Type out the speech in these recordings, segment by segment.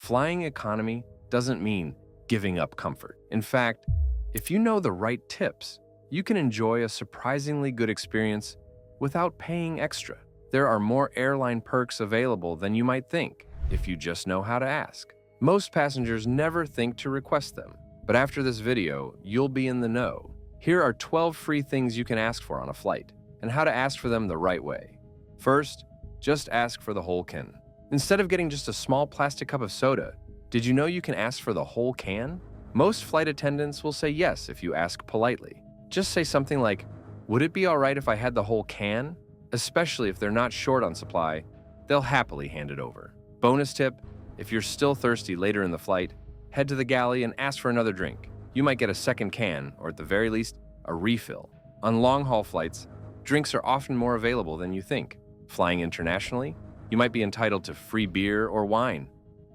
Flying economy doesn't mean giving up comfort. In fact, if you know the right tips, you can enjoy a surprisingly good experience without paying extra. There are more airline perks available than you might think if you just know how to ask. Most passengers never think to request them, but after this video, you'll be in the know. Here are 12 free things you can ask for on a flight, and how to ask for them the right way. First, just ask for the whole can. Instead of getting just a small plastic cup of soda, did you know you can ask for the whole can? Most flight attendants will say yes if you ask politely. Just say something like, "Would it be all right if I had the whole can?" Especially if they're not short on supply, they'll happily hand it over. Bonus tip, if you're still thirsty later in the flight, head to the galley and ask for another drink. You might get a second can, or at the very least, a refill. On long-haul flights, drinks are often more available than you think. Flying internationally, you might be entitled to free beer or wine.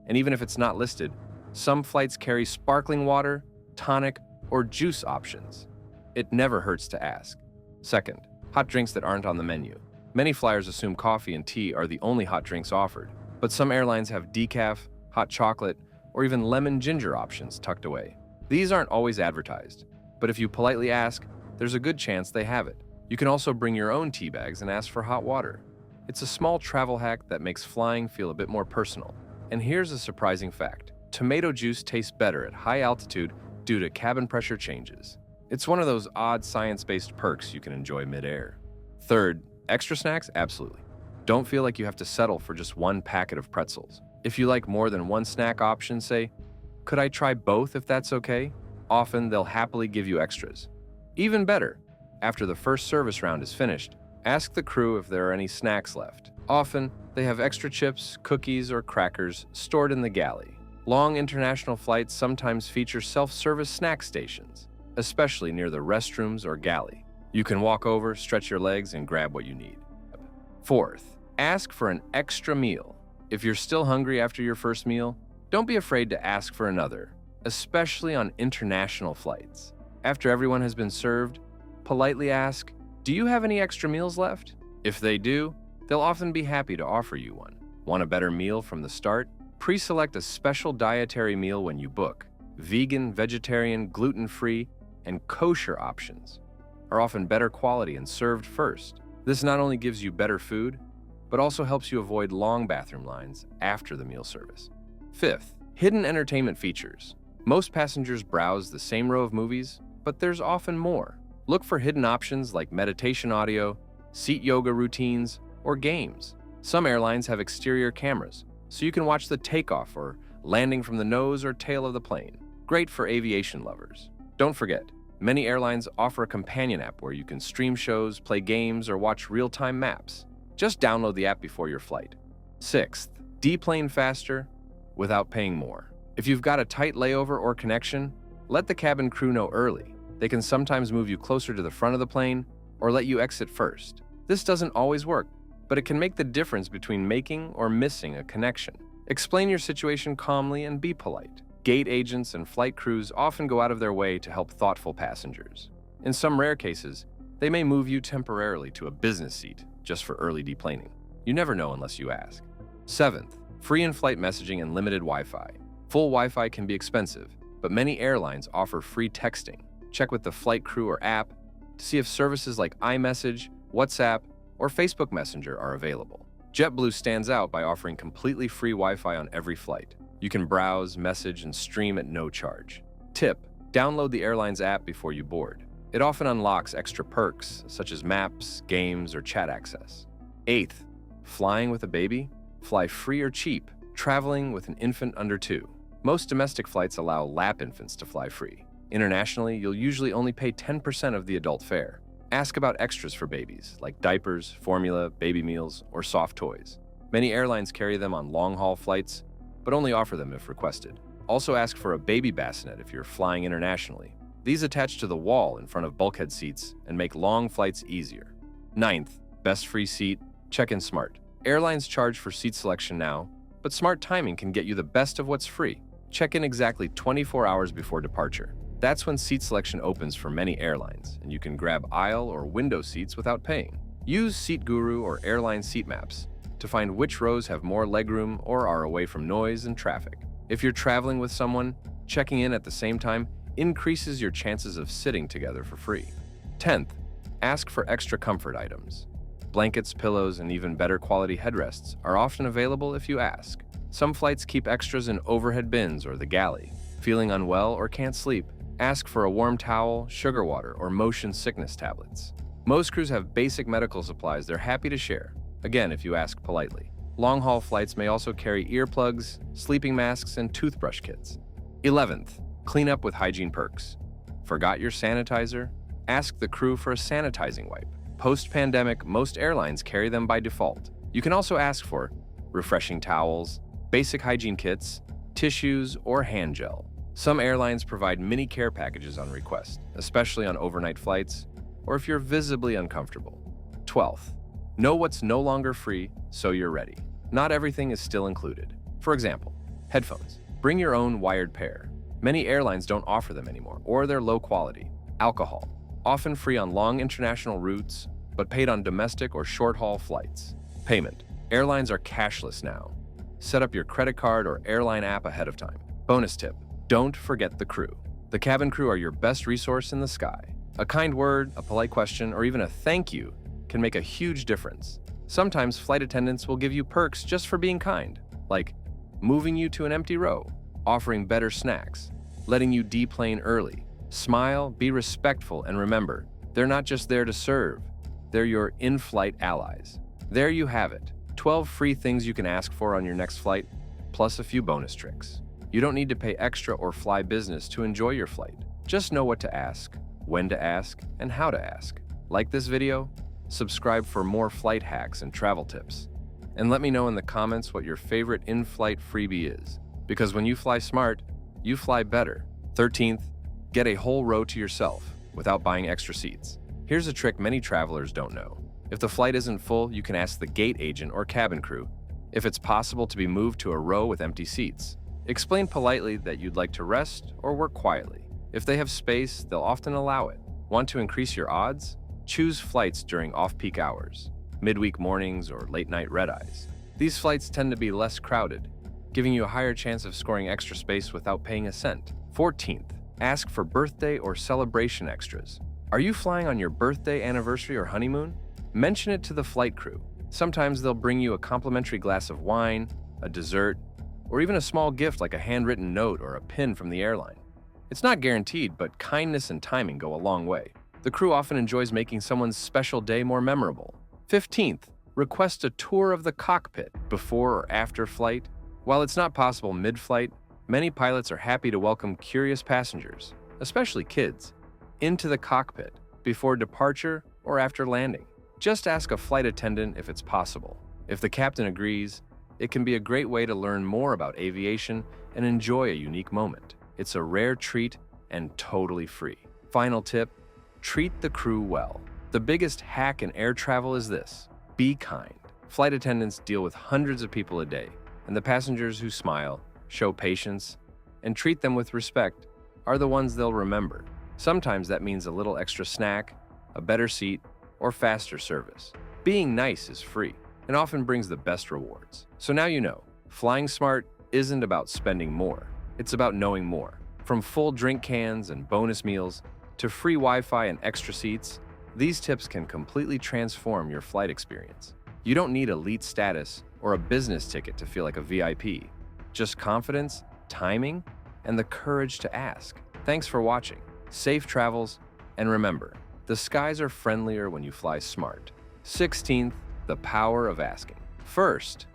And even if it's not listed, some flights carry sparkling water, tonic, or juice options. It never hurts to ask. Second, hot drinks that aren't on the menu. Many flyers assume coffee and tea are the only hot drinks offered, but some airlines have decaf, hot chocolate, or even lemon ginger options tucked away. These aren't always advertised, but if you politely ask, there's a good chance they have it. You can also bring your own tea bags and ask for hot water. It's a small travel hack that makes flying feel a bit more personal. And here's a surprising fact. Tomato juice tastes better at high altitude due to cabin pressure changes. It's one of those odd science-based perks you can enjoy mid-air. Third, extra snacks? Absolutely. Don't feel like you have to settle for just one packet of pretzels. If you like more than one snack option, say, "Could I try both if that's okay?" Often, they'll happily give you extras. Even better, after the first service round is finished, ask the crew if there are any snacks left. Often, they have extra chips, cookies, or crackers stored in the galley. Long international flights sometimes feature self-service snack stations, especially near the restrooms or galley. You can walk over, stretch your legs, and grab what you need. Fourth, ask for an extra meal. If you're still hungry after your first meal, don't be afraid to ask for another, especially on international flights. After everyone has been served, politely ask, "Do you have any extra meals left?" If they do, they'll often be happy to offer you one. Want a better meal from the start? Pre-select a special dietary meal when you book. Vegan, vegetarian, gluten-free, and kosher options are often better quality and served first. This not only gives you better food, but also helps you avoid long bathroom lines after the meal service. Fifth, hidden entertainment features. Most passengers browse the same row of movies, but there's often more. Look for hidden options like meditation audio, seat yoga routines, or games. Some airlines have exterior cameras, so you can watch the takeoff or landing from the nose or tail of the plane. Great for aviation lovers. Don't forget, many airlines offer a companion app where you can stream shows, play games, or watch real-time maps. Just download the app before your flight. Sixth, deplane faster without paying more. If you've got a tight layover or connection, let the cabin crew know early. They can sometimes move you closer to the front of the plane or let you exit first. This doesn't always work, but it can make the difference between making or missing a connection. Explain your situation calmly and be polite. Gate agents and flight crews often go out of their way to help thoughtful passengers. In some rare cases, they may move you temporarily to a business seat just for early deplaning. You never know unless you ask. Seventh, free in-flight messaging and limited Wi-Fi. Full Wi-Fi can be expensive, but many airlines offer free texting. Check with the flight crew or app to see if services like iMessage, WhatsApp, or Facebook Messenger are available. JetBlue stands out by offering completely free Wi-Fi on every flight. You can browse, message, and stream at no charge. Tip: download the airline's app before you board. It often unlocks extra perks, such as maps, games, or chat access. Eighth, flying with a baby? Fly free or cheap, traveling with an infant under 2. Most domestic flights allow lap infants to fly free. Internationally, you'll usually only pay 10% of the adult fare. Ask about extras for babies, like diapers, formula, baby meals, or soft toys. Many airlines carry them on long-haul flights, but only offer them if requested. Also ask for a baby bassinet if you're flying internationally. These attach to the wall in front of bulkhead seats and make long flights easier. Ninth, best free seat, check in smart. Airlines charge for seat selection now, but smart timing can get you the best of what's free. Check in exactly 24 hours before departure. That's when seat selection opens for many airlines, and you can grab aisle or window seats without paying. Use Seat Guru or airline seat maps to find which rows have more legroom or are away from noise and traffic. If you're traveling with someone, checking in at the same time increases your chances of sitting together for free. 10th, ask for extra comfort items. Blankets, pillows, and even better quality headrests are often available if you ask. Some flights keep extras in overhead bins or the galley. Feeling unwell or can't sleep? Ask for a warm towel, sugar water, or motion sickness tablets. Most crews have basic medical supplies they're happy to share, again if you ask politely. Long-haul flights may also carry earplugs, sleeping masks, and toothbrush kits. 11th, clean up with hygiene perks. Forgot your sanitizer? Ask the crew for a sanitizing wipe. Post-pandemic, most airlines carry them by default. You can also ask for refreshing towels, basic hygiene kits, tissues, or hand gel. Some airlines provide mini care packages on request, especially on overnight flights or if you're visibly uncomfortable. 12th, know what's no longer free so you're ready. Not everything is still included. For example, headphones. Bring your own wired pair. Many airlines don't offer them anymore, or they're low quality. Alcohol, often free on long international routes, but paid on domestic or short-haul flights. Payment. Airlines are cashless now. Set up your credit card or airline app ahead of time. Bonus tip, don't forget the crew. The cabin crew are your best resource in the sky. A kind word, a polite question, or even a thank you can make a huge difference. Sometimes flight attendants will give you perks just for being kind, like moving you to an empty row, offering better snacks, letting you deplane early. Smile, be respectful, and remember, they're not just there to serve, they're your in-flight allies. There you have it, 12 free things you can ask for on your next flight, plus a few bonus tricks. You don't need to pay extra or fly business to enjoy your flight. Just know what to ask, when to ask, and how to ask. Like this video? Subscribe for more flight hacks and travel tips. And let me know in the comments what your favorite in-flight freebie is. Because when you fly smart, you fly better. 13th, get a whole row to yourself without buying extra seats. Here's a trick many travelers don't know. If the flight isn't full, you can ask the gate agent or cabin crew if it's possible to be moved to a row with empty seats. Explain politely that you'd like to rest or work quietly. If they have space, they'll often allow it. Want to increase your odds? Choose flights during off-peak hours, midweek mornings, or late-night red-eyes. These flights tend to be less crowded, giving you a higher chance of scoring extra space without paying a cent. 14th, ask for birthday or celebration extras. Are you flying on your birthday, anniversary, or honeymoon? Mention it to the flight crew. Sometimes they'll bring you a complimentary glass of wine, a dessert, or even a small gift like a handwritten note or a pin from the airline. It's not guaranteed, but kindness and timing go a long way. The crew often enjoys making someone's special day more memorable. 15th, request a tour of the cockpit before or after flight. While it's not possible mid-flight, many pilots are happy to welcome curious passengers, especially kids, into the cockpit before departure or after landing. Just ask a flight attendant if it's possible. If the captain agrees, it can be a great way to learn more about aviation and enjoy a unique moment. It's a rare treat and totally free. Final tip, treat the crew well. The biggest hack in air travel is this: be kind. Flight attendants deal with hundreds of people a day, and the passengers who smile, show patience, and treat them with respect are the ones they'll remember. Sometimes that means a little extra snack, a better seat, or faster service. Being nice is free and often brings the best rewards. So now you know, flying smart isn't about spending more. It's about knowing more. From full drink cans and bonus meals to free Wi-Fi and extra seats, these tips can completely transform your flight experience. You don't need elite status or a business ticket to feel like a VIP. Just confidence, timing, and the courage to ask. Thanks for watching. Safe travels, and remember, the skies are friendlier when you fly smart. 16th, the power of asking. First,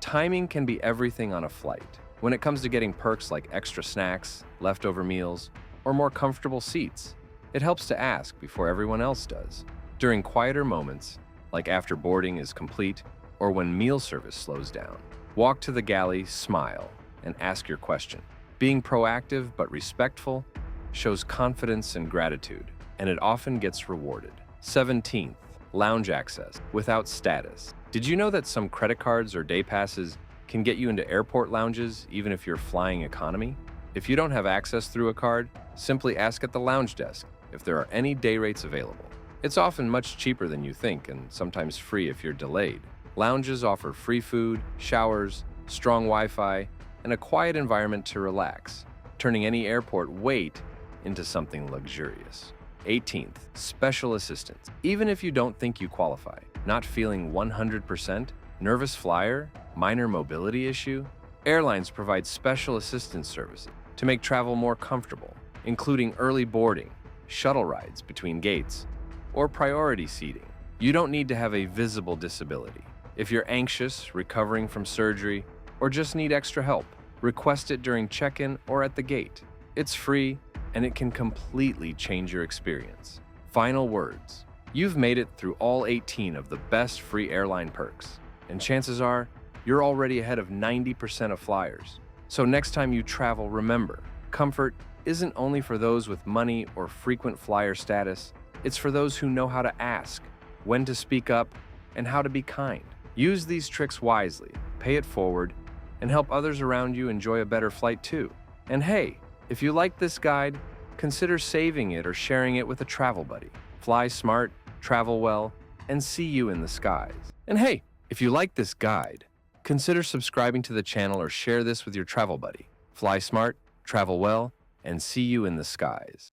timing can be everything on a flight. When it comes to getting perks like extra snacks, leftover meals, or more comfortable seats, it helps to ask before everyone else does. During quieter moments, like after boarding is complete or when meal service slows down, walk to the galley, smile, and ask your question. Being proactive but respectful shows confidence and gratitude, and it often gets rewarded. 17th, lounge access without status. Did you know that some credit cards or day passes can get you into airport lounges even if you're flying economy? If you don't have access through a card, simply ask at the lounge desk if there are any day rates available. It's often much cheaper than you think and sometimes free if you're delayed. Lounges offer free food, showers, strong Wi-Fi, and a quiet environment to relax, turning any airport wait into something luxurious. 18th, special assistance. Even if you don't think you qualify, not feeling 100%, nervous flyer, minor mobility issue, airlines provide special assistance services to make travel more comfortable, including early boarding, shuttle rides between gates, or priority seating. You don't need to have a visible disability. If you're anxious, recovering from surgery, or just need extra help, request it during check-in or at the gate. It's free, and it can completely change your experience. Final words. You've made it through all 18 of the best free airline perks, and chances are you're already ahead of 90% of flyers. So next time you travel, remember, comfort isn't only for those with money or frequent flyer status, it's for those who know how to ask, when to speak up, and how to be kind. Use these tricks wisely, pay it forward, and help others around you enjoy a better flight too. And hey, if you like this guide, consider saving it or sharing it with a travel buddy. Fly smart, travel well, and see you in the skies. And hey, if you like this guide, consider subscribing to the channel or share this with your travel buddy. Fly smart, travel well, and see you in the skies.